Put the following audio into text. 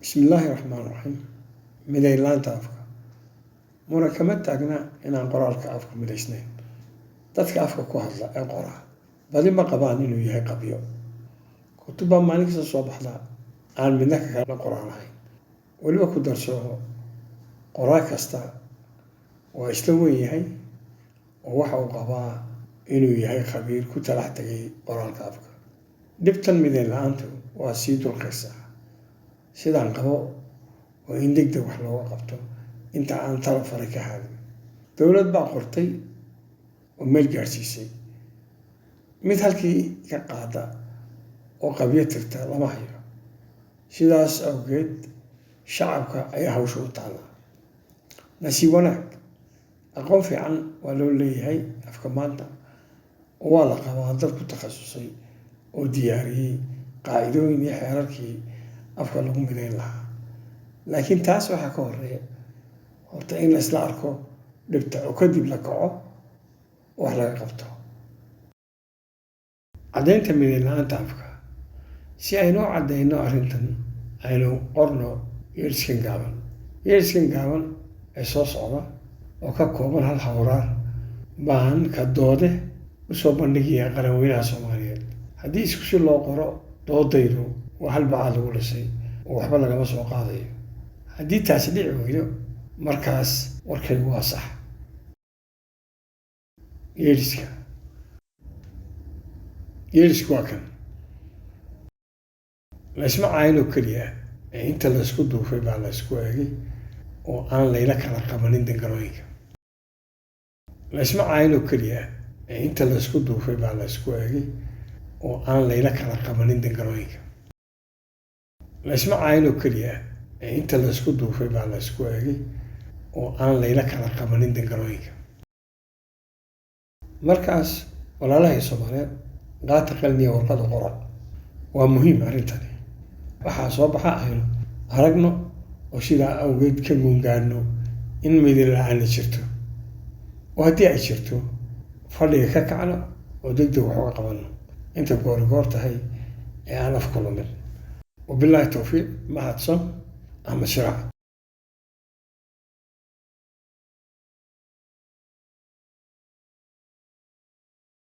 بسم الله الرحمن الرحيم midaylaanta afka muna kama taagna inaan qoraalka afka midaysnayn dadka afka ku hadla ee qoraa badi ma qabaan inuu yahay qabyo kutubba maalin kasta soo baxda aan midna kaga qoraanahayn weliba ku darsooho qoraa kasta waa isla weyn yahay oo waxa uu qabaa inuu yahay khabiir ku talax tagay qoraalka afka dhibtan midayn la-aantu waa sii dulqaysaa sidaan qabo oo in degdeg wax looga qabto inta aan talo faray ka hadin dowlad baa qortay oo meel gaarsiisay mid halkii ka qaada oo qabyo tirta lama hayo sidaas awgeed shacabka ayaa hawsha u taala nasiib wanaag aqoon fiican waa loo leeyahay afka maanta oo waa la qabaa dad ku takhasusay oo diyaariyey qaacidooyin iyo xeerarkii afka lagu midayn lahaa laakiin taas waxaa ka horeeya horta in la isla arko dhibta oo kadib la kaco wax laga qabto caddaynta midayn la-aanta afka si aynoo caddayno arrintan aynu qorno yeeriskan gaaban ee soo socda oo ka kooban hal hawraar baan ka doode usoo bandhigaya qaranweynaha Soomaaliyeed haddii isku si loo qoro doodaydu waa hal bacaad lagu dhisay oo waxba lagama soo qaadayo haddii taasi dhici weydo markaas warkaygu waa sax yeerisku waa kan laysma caayinoo keliya ee inta laysku duufay baa laysku eegay oo aan layla kala qabanin dangalooyinka laysma caayinoo keliya ee inta laysku duufay baa laysku eegay oo aan layla kala qabanin dangalooyinka laysma caayinoo keliya ee inta laysku duufay baa laysku eegay oo aan layla kala qabanin dangalooyinka markaas walaalahay Soomaaliyeed qaata qalniya warqada qora waa muhiim arrintani waxaa soo baxa aynu aragno oo sidaa awgeed ka guungaadhno in midayn la-aan jirto oo haddii ay jirto fadhiga ka kacno oo degdeg wax uga qabanno inta goor tahay ee aan afku lumin wabilaahi tawfiiq mahadsan Ahmed Shiraac